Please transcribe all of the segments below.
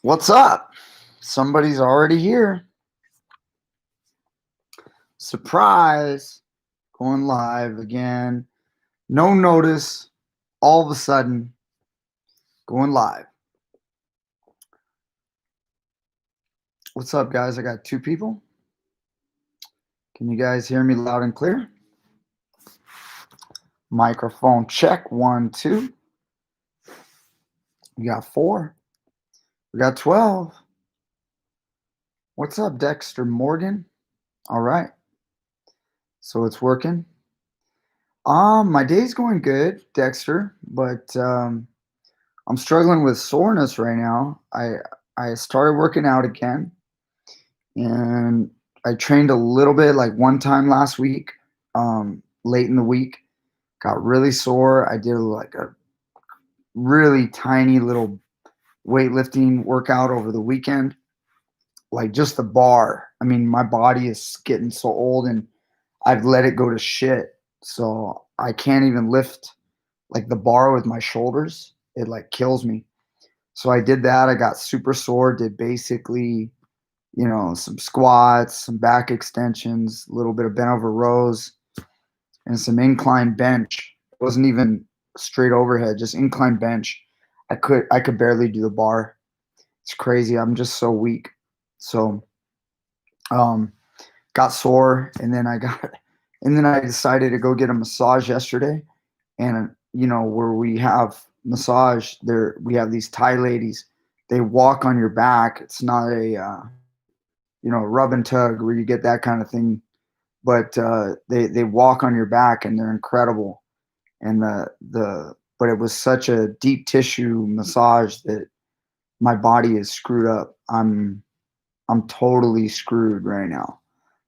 What's up? Somebody's already here. Surprise. Going live again. No notice. All of a sudden, going live. What's up, guys? I got 2 people. Can you guys hear me loud and clear? Microphone check. 1, 2. We got 4. We got 12. What's up, Dexter Morgan? All right. So it's working. My day's going good, Dexter, but I'm struggling with soreness right now. I started working out again, and I trained a little bit, like one time last week, late in the week. Got really sore. I did like a really tiny little weightlifting workout over the weekend, like just the bar. I mean, my body is getting so old, and I've let it go to shit. So I can't even lift like the bar with my shoulders. It like kills me. So I did that. I got super sore, did basically, some squats, some back extensions, a little bit of bent over rows, and some incline bench. It wasn't even straight overhead, just incline bench. I could barely do the bar. It's crazy. I'm just so weak. So got sore, and then I decided to go get a massage yesterday. And where we have massage, we have these Thai ladies. They walk on your back. It's not a rub and tug where you get that kind of thing, but they walk on your back, and they're incredible. And but it was such a deep tissue massage that my body is screwed up. I'm totally screwed right now.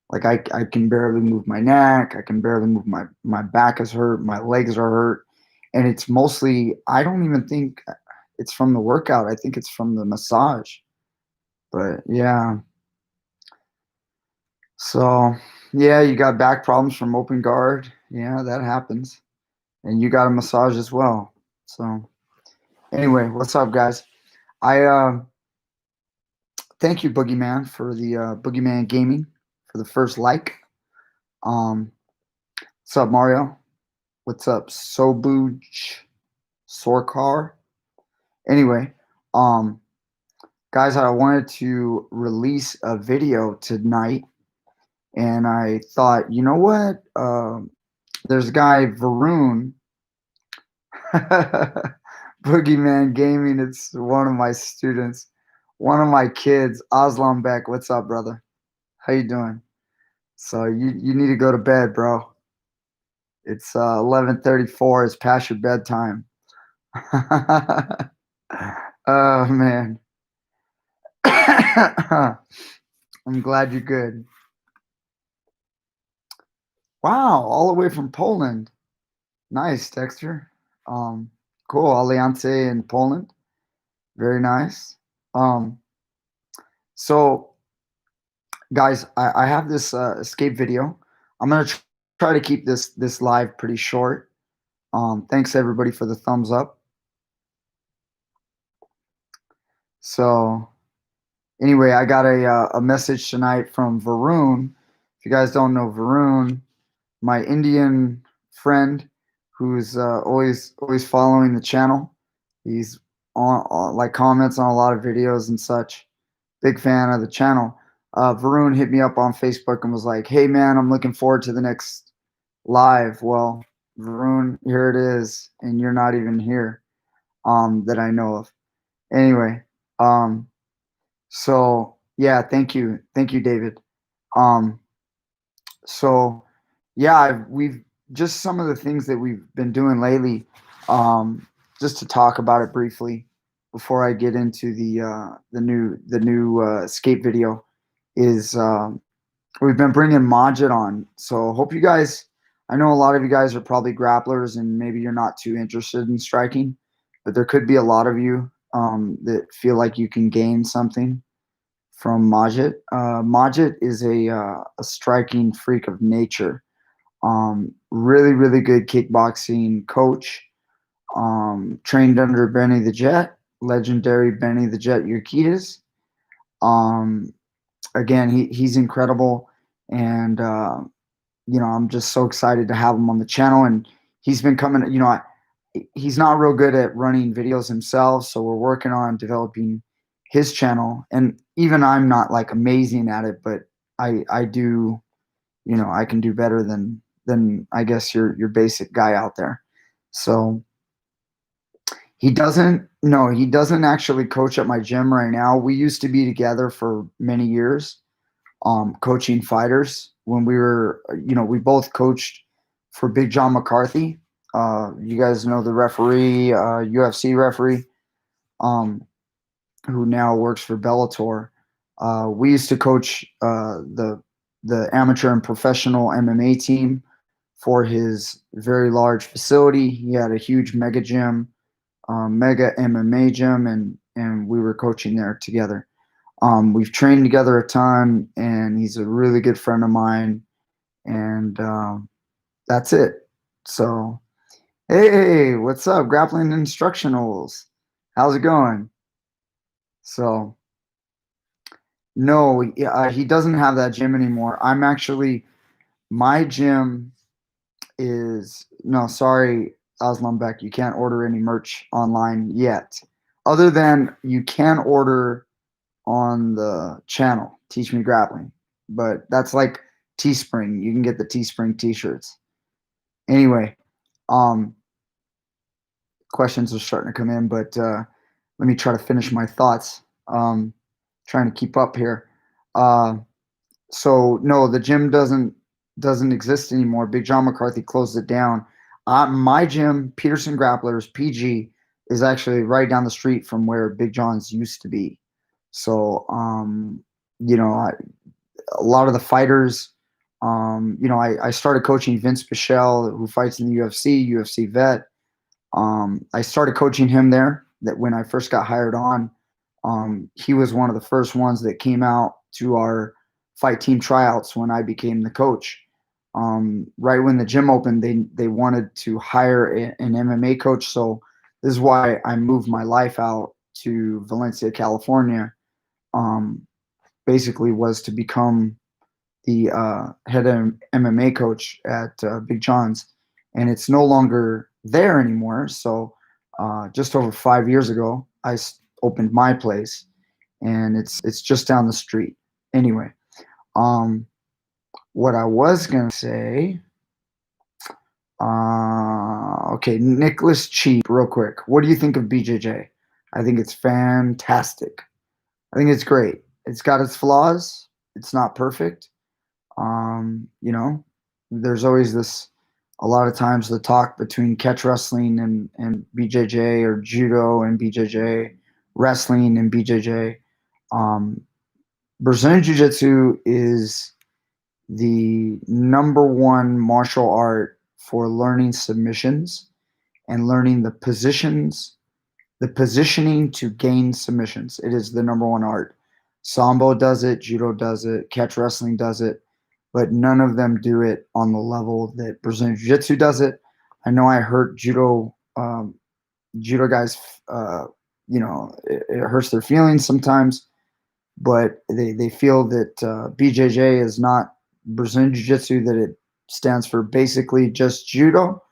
Like I can barely move my neck. I can barely move my back is hurt. My legs are hurt. And it's mostly, I don't even think it's from the workout. I think it's from the massage. But yeah. So yeah, you got back problems from open guard. Yeah, that happens. And you got a massage as well. So anyway, what's up, guys? I thank you, Boogeyman, for the Boogeyman Gaming for the first like. What's up, Mario? What's up, Sobuj Sorkar? Anyway, guys, I wanted to release a video tonight, and I thought, you know what? There's a guy, Varun, Boogeyman Gaming. It's one of my students, one of my kids, Aslam Beck. What's up, brother? How you doing? So you need to go to bed, bro. It's 11:34. It's past your bedtime. Oh man. I'm glad you're good. Wow, all the way from Poland. Nice, Dexter. Cool. Aliance in Poland. Very nice. So guys, I have this escape video. I'm gonna try to keep this live pretty short. Thanks everybody for the thumbs up. So anyway, I got a message tonight from Varun. If you guys don't know Varun, my Indian friend who's always following the channel. He's on like comments on a lot of videos and such. Big fan of the channel. Varun hit me up on Facebook and was like, "Hey man, I'm looking forward to the next live." Well, Varun, here it is, and you're not even here that I know of. Anyway, so yeah, thank you, David. So yeah, we've just some of the things that we've been doing lately. Just to talk about it briefly before I get into the new escape video is we've been bringing Majid on. So hope you guys. I know a lot of you guys are probably grapplers and maybe you're not too interested in striking, but there could be a lot of you that feel like you can gain something from Majid. Majid is a striking freak of nature. Really, really good kickboxing coach. Trained under Benny the Jet, legendary Benny the Jet Urquidez. Um, Again, he's incredible, and I'm just so excited to have him on the channel. And he's been coming. He's not real good at running videos himself, so we're working on developing his channel. And even I'm not like amazing at it, but I do. I can do better than I guess your basic guy out there. So he doesn't actually coach at my gym right now. We used to be together for many years, coaching fighters when we both coached for Big John McCarthy. You guys know the referee, UFC referee, um, who now works for Bellator. We used to coach the amateur and professional MMA team for his very large facility. He had a huge mega gym, mega MMA gym, and we were coaching there together. We've trained together a ton, and he's a really good friend of mine. And that's it. So, hey, what's up, Grappling Instructionals? How's it going? So, no, he doesn't have that gym anymore. My gym is, no, sorry, Aslam Beck, you can't order any merch online yet. Other than you can order on the channel, Teach Me Grappling. But that's like Teespring. You can get the Teespring t-shirts. Anyway, um, questions are starting to come in, but let me try to finish my thoughts. Trying to keep up here. Uh, so no, the gym doesn't exist anymore. Big John McCarthy closed it down. My gym, Peterson Grapplers (PG), is actually right down the street from where Big John's used to be. So you know, I, a lot of the fighters. I started coaching Vince Pichel, who fights in the UFC vet. I started coaching him there. That when I first got hired on, he was one of the first ones that came out to our fight team tryouts when I became the coach. Right when the gym opened, they wanted to hire an MMA coach, so this is why I moved my life out to Valencia, California. Um, Basically, was to become the head MMA coach at Big John's, and it's no longer there anymore. So, just over 5 years ago, I opened my place, and it's just down the street. Anyway, um, what I was gonna say, okay, Nicholas Cheap, real quick. What do you think of BJJ? I think it's fantastic. I think it's great. It's got its flaws. It's not perfect. You know, there's always a lot of times the talk between catch wrestling and BJJ, or judo and BJJ, wrestling and BJJ. Um, Brazilian Jiu Jitsu is the number one martial art for learning submissions and learning the positioning to gain submissions. It is the number one art. Sambo does it, judo does it, catch wrestling does it, but none of them do it on the level that Brazilian Jiu-Jitsu does it. I know I hurt judo guys, it hurts their feelings sometimes, but they feel that BJJ is not Brazilian Jiu-Jitsu, that it stands for basically just judo.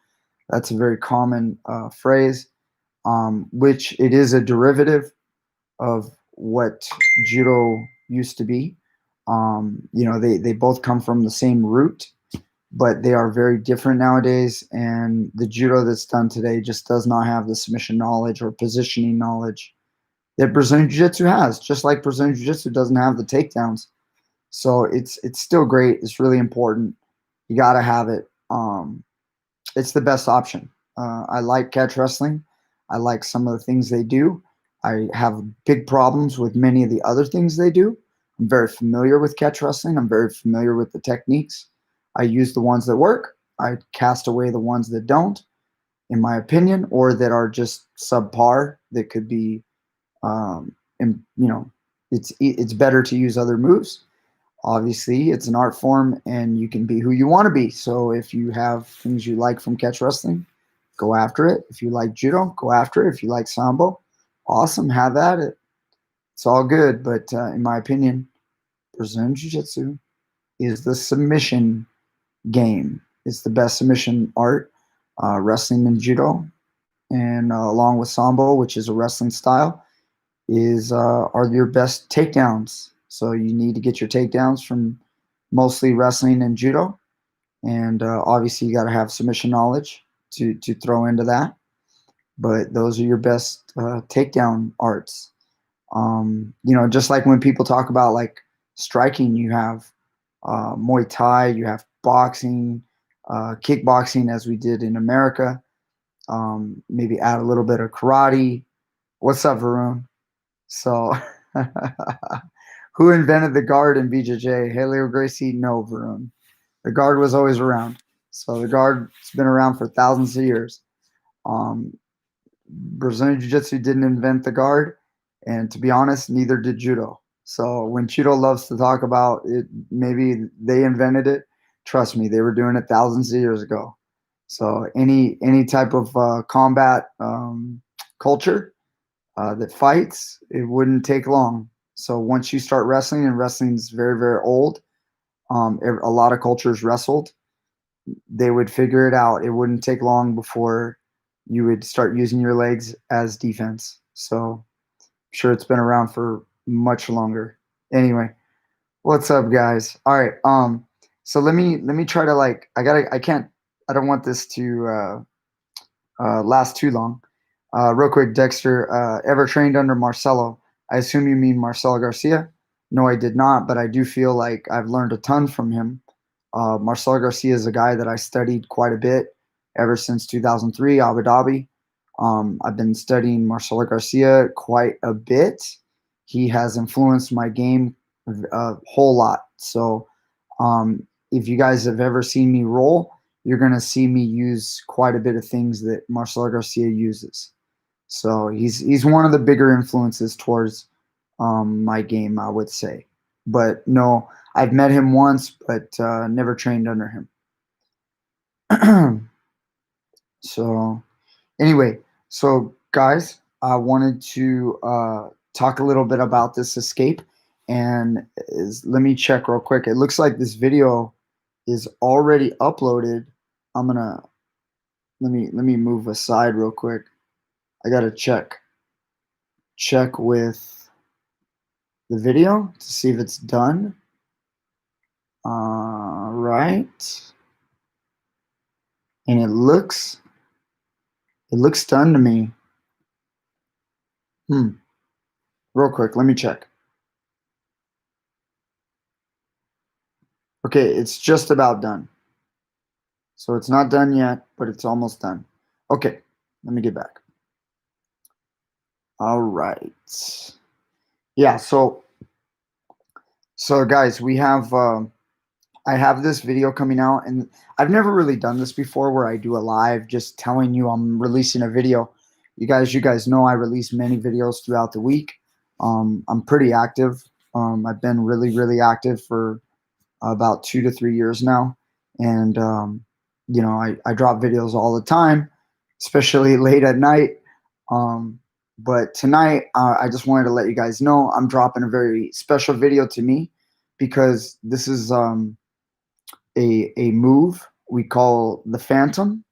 That's a very common phrase, which it is a derivative of what judo used to be. They both come from the same root, but they are very different nowadays. And the judo that's done today just does not have the submission knowledge or positioning knowledge that Brazilian Jiu-Jitsu has, just like Brazilian Jiu-Jitsu doesn't have the takedowns. So it's still great. It's really important. You got to have it. It's the best option. I like catch wrestling. I like some of the things they do. I have big problems with many of the other things they do. I'm very familiar with catch wrestling. I'm very familiar with the techniques. I use the ones that work. I cast away the ones that don't, in my opinion, or that are just subpar, that could be, and, it's better to use other moves. Obviously, it's an art form and you can be who you want to be. So if you have things you like from catch wrestling, go after it. If you like judo, go after it. If you like sambo, awesome, have at it. It's all good. But in my opinion, Brazilian Jiu-Jitsu is the submission game. It's the best submission art, wrestling and judo, and along with sambo, which is a wrestling style, are your best takedowns. So you need to get your takedowns from mostly wrestling and judo, and obviously you got to have submission knowledge to throw into that. But those are your best takedown arts. Just like when people talk about like striking, you have Muay Thai, you have boxing, kickboxing, as we did in America. Maybe add a little bit of karate. What's up, Varun? So, who invented the guard in BJJ? Helio Gracie? No, Varun. The guard was always around. So the guard's been around for thousands of years. Um, Brazilian Jiu-Jitsu didn't invent the guard, and to be honest, neither did Judo. So when Judo loves to talk about it, maybe they invented it. Trust me, they were doing it thousands of years ago. So any type of combat culture that fights, it wouldn't take long. So once you start wrestling, and wrestling's very, very old, a lot of cultures wrestled, they would figure it out. It wouldn't take long before you would start using your legs as defense. So I'm sure it's been around for much longer. Anyway, what's up, guys? All right. So let me try to I don't want this to last too long. Real quick, Dexter, ever trained under Marcelo? I assume you mean Marcelo Garcia. No, I did not, but I do feel like I've learned a ton from him. Marcelo Garcia is a guy that I studied quite a bit ever since 2003, Abu Dhabi. I've been studying Marcelo Garcia quite a bit. He has influenced my game a whole lot. So if you guys have ever seen me roll, you're going to see me use quite a bit of things that Marcelo Garcia uses. So he's one of the bigger influences towards my game, I would say. But no, I've met him once, but never trained under him. So anyway, so guys, I wanted to talk a little bit about this escape, and let me check real quick. It looks like this video is already uploaded. I'm gonna let me move aside real quick. I gotta check with the video to see if it's done. Right, and it looks done to me. Real quick, let me check. Okay, it's just about done. So it's not done yet, but it's almost done. Okay, let me get back. All right. Yeah, so guys, we have I have this video coming out, and I've never really done this before where I do a live just telling you I'm releasing a video. You guys know I release many videos throughout the week. I'm pretty active. I've been really, really active for about 2 to 3 years now. And, I drop videos all the time, especially late at night. But tonight, I just wanted to let you guys know I'm dropping a very special video to me, because this is a move we call the Phantom,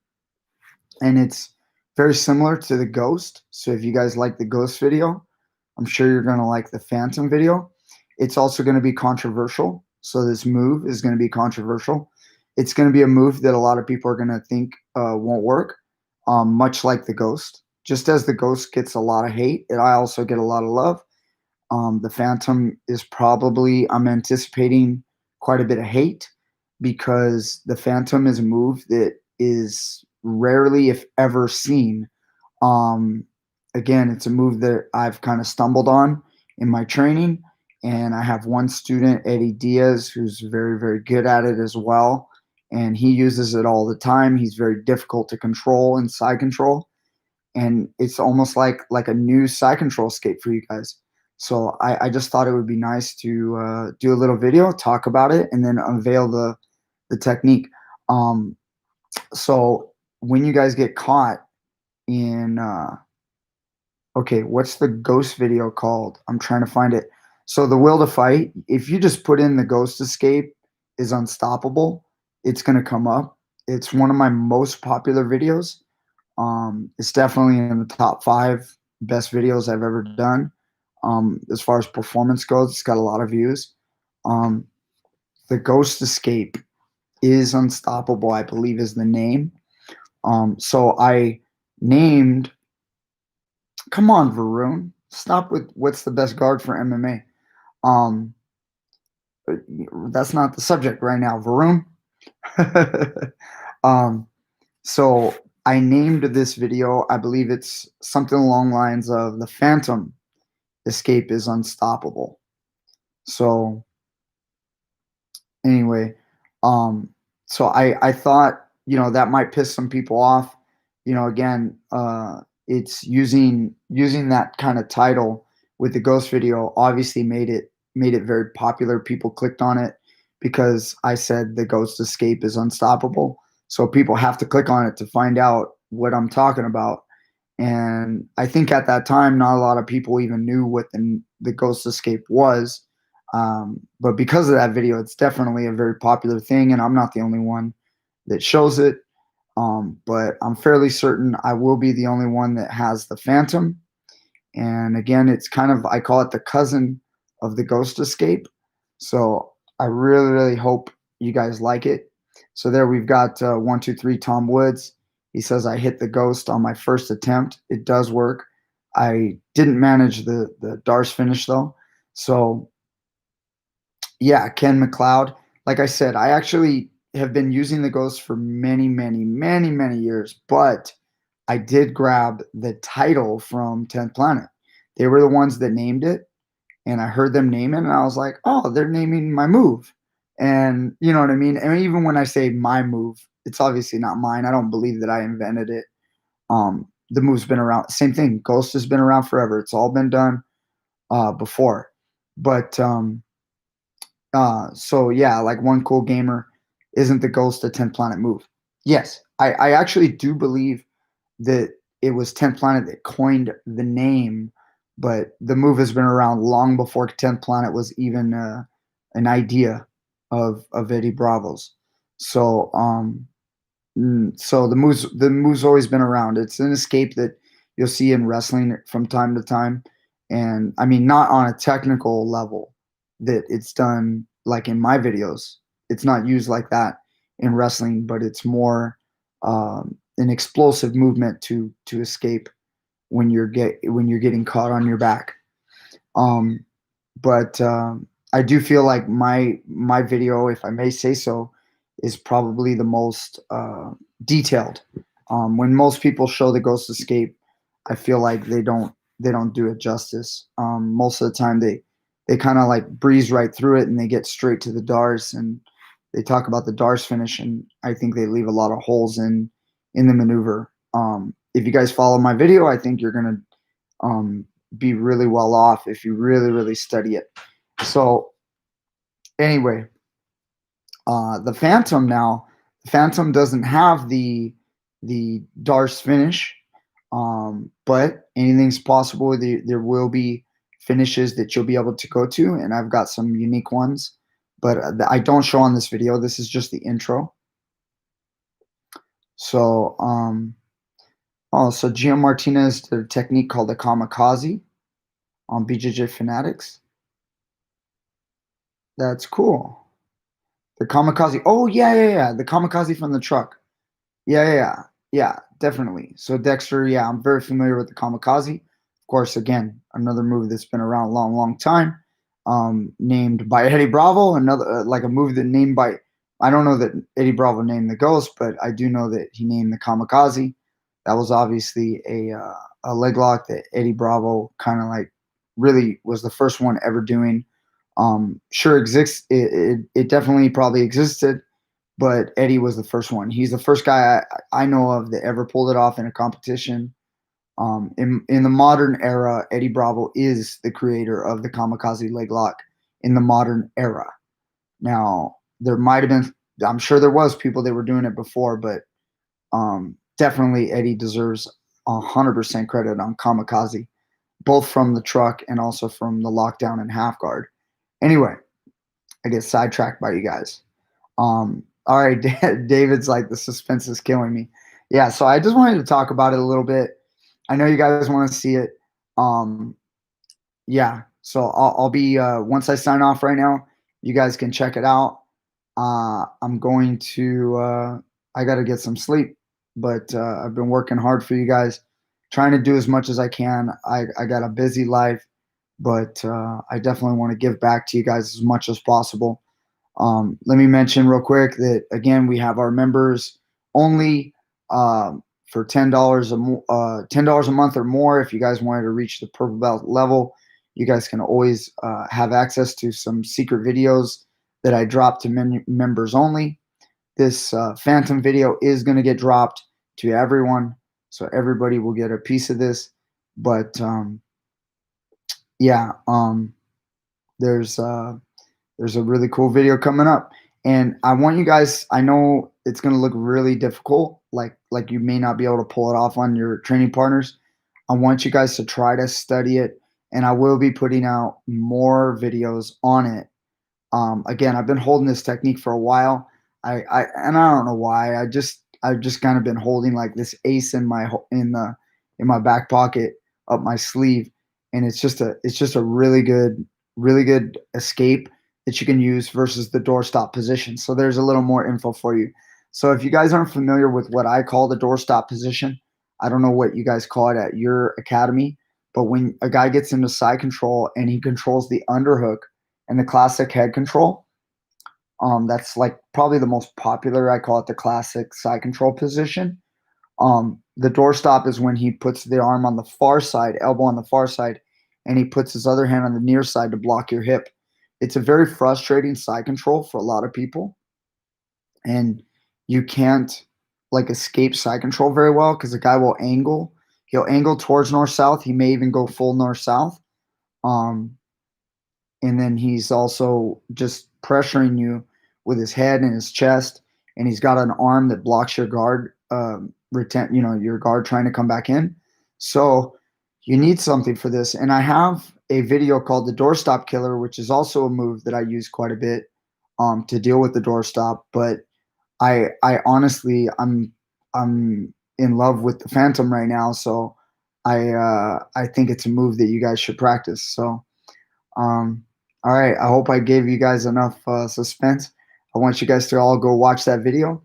and it's very similar to the Ghost. So if you guys like the Ghost video, I'm sure you're going to like the Phantom video. It's also going to be controversial. So this move is going to be controversial. It's going to be a move that a lot of people are going to think won't work, much like the Ghost. Just as the Ghost gets a lot of hate, and I also get a lot of love, the Phantom is probably, I'm anticipating quite a bit of hate, because the Phantom is a move that is rarely, if ever, seen. Again, it's a move that I've kind of stumbled on in my training, and I have one student, Eddie Diaz, who's very, very good at it as well, and he uses it all the time. He's very difficult to control in side control, and it's almost like a new side control escape for you guys. So I just thought it would be nice to do a little video, talk about it, and then unveil the technique. Um, so when you guys get caught in okay, what's the ghost video called? I'm trying to find it. So the will to fight, if you just put in the ghost escape is unstoppable, it's gonna come up. It's one of my most popular videos. It's definitely in the top 5 best videos I've ever done. As far as performance goes, it's got a lot of views. Um, the ghost escape is unstoppable, I believe is the name. So I named, come on, Varun, stop with what's the best guard for MMA. Um, that's not the subject right now, Varun. um, so I named this video, I believe it's something along the lines of the Phantom escape is unstoppable. So anyway, um, so I thought, that might piss some people off. Again, it's using that kind of title with the ghost video obviously made it very popular. People clicked on it because I said the ghost escape is unstoppable. So people have to click on it to find out what I'm talking about. And I think at that time, not a lot of people even knew what the ghost escape was. But because of that video, it's definitely a very popular thing, and I'm not the only one that shows it. But I'm fairly certain I will be the only one that has the Phantom. And again, it's kind of, I call it the cousin of the ghost escape. So I really, really hope you guys like it. So there we've got 123 Tom Woods. He says I hit the ghost on my first attempt. It does work. I didn't manage the Darce finish though. So yeah, Ken McLeod. Like I said, I actually have been using the ghost for many, many, many, many years, but I did grab the title from 10th Planet. They were the ones that named it, and I heard them name it, and I was like, oh, they're naming my move. And you know what I mean? And even when I say my move, it's obviously not mine. I don't believe that I invented it. The move's been around. Same thing. Ghost has been around forever. It's all been done before. But so yeah, like one cool gamer, isn't the ghost a 10th Planet move? Yes, I actually do believe that it was 10th Planet that coined the name, but the move has been around long before 10th Planet was even an idea of Eddie Bravo's. So so the move's always been around. It's an escape that you'll see in wrestling from time to time, and I mean not on a technical level that it's done like in my videos. It's not used like that in wrestling, but it's more an explosive movement to escape when you're getting caught on your back. Um, but I do feel like my video, if I may say so, is probably the most detailed. When most people show the ghost escape, I feel like they don't do it justice. Most of the time, they kind of like breeze right through it and they get straight to the Dars and they talk about the Dars finish, and I think they leave a lot of holes in the maneuver. If you guys follow my video, I think you're gonna be really well off if you really, really study it. So anyway, the Phantom now, the Phantom doesn't have the Darce finish, but anything's possible. There will be finishes that you'll be able to go to, and I've got some unique ones, but I don't show on this video. This is just the intro. So, so Gio Martinez did a technique called the kamikaze on BJJ Fanatics. That's cool. The kamikaze. Oh yeah, yeah, yeah. The kamikaze from the truck. Yeah, yeah, yeah, yeah, definitely. So Dexter, yeah, I'm very familiar with the kamikaze. Of course, again, another movie that's been around a long, long time. Named by Eddie Bravo. Another like a movie that named by. I don't know that Eddie Bravo named the ghost, but I do know that he named the kamikaze. That was obviously a leg lock that Eddie Bravo kind of like really was the first one ever doing. Sure exists. It definitely probably existed, but Eddie was the first one. He's the first guy I know of that ever pulled it off in a competition. In the modern era, Eddie Bravo is the creator of the kamikaze leg lock in the modern era. Now, there might have been, I'm sure there was people that were doing it before, but definitely Eddie deserves 100% credit on kamikaze, both from the truck and also from the lockdown and half guard. Anyway, I get sidetracked by you guys. All right, David's like, the suspense is killing me. Yeah, so I just wanted to talk about it a little bit. I know you guys want to see it. Um, yeah, so I'll be once I sign off right now, you guys can check it out. I'm going to I got to get some sleep, but I've been working hard for you guys, trying to do as much as I can. I got a busy life, but I definitely want to give back to you guys as much as possible. Let me mention real quick that again we have our members only for $10 $10 a month or more. If you guys wanted to reach the purple belt level, you guys can always have access to some secret videos that I drop to members only. This Phantom video is going to get dropped to everyone, so everybody will get a piece of this. But yeah, there's a really cool video coming up, and I want you guys. I know it's going to look really difficult, like you may not be able to pull it off on your training partners. I want you guys to try to study it, and I will be putting out more videos on it. Again, I've been holding this technique for a while. And I don't know why. I've just kind of been holding like this ace in my back pocket up my sleeve, and it's just a really good escape that you can use versus the doorstop position. So there's a little more info for you. So if you guys aren't familiar with what I call the doorstop position, I don't know what you guys call it at your academy, but when a guy gets into side control and he controls the underhook and the classic head control, that's like probably the most popular. I call it the classic side control position. The doorstop is when he puts the arm on the far side, elbow on the far side, and he puts his other hand on the near side to block your hip. It's a very frustrating side control for a lot of people, and you can't like escape side control very well because the guy will angle. He'll angle towards north-south. He may even go full north-south. And then he's also just pressuring you with his head and his chest, and he's got an arm that blocks your guard, your guard trying to come back in. So you need something for this. And I have a video called the doorstop killer, which is also a move that I use quite a bit to deal with the doorstop. But I honestly, I'm in love with the Phantom right now, so I think it's a move that you guys should practice. So all right, I hope I gave you guys enough suspense. I want you guys to all go watch that video,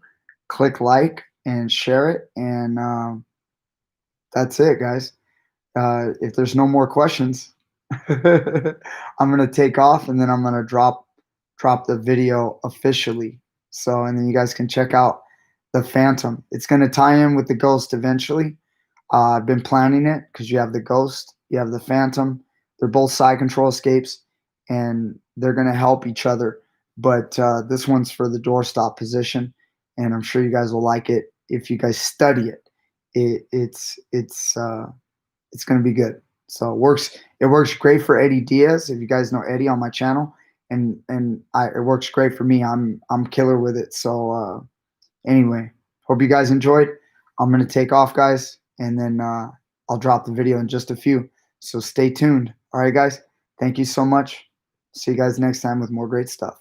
click like, and share it, and that's it, guys. If there's no more questions, I'm gonna take off, and then I'm gonna drop the video officially. So, and then you guys can check out the Phantom. It's gonna tie in with the Ghost eventually. I've been planning it because you have the Ghost, you have the Phantom. They're both side control escapes, and they're gonna help each other. But this one's for the doorstop position, and I'm sure you guys will like it if you guys study it. It's going to be good. So it works great for Eddie Diaz. If you guys know Eddie on my channel, and it works great for me. I'm killer with it. So anyway, hope you guys enjoyed. I'm going to take off, guys, and then I'll drop the video in just a few. So stay tuned. All right, guys. Thank you so much. See you guys next time with more great stuff.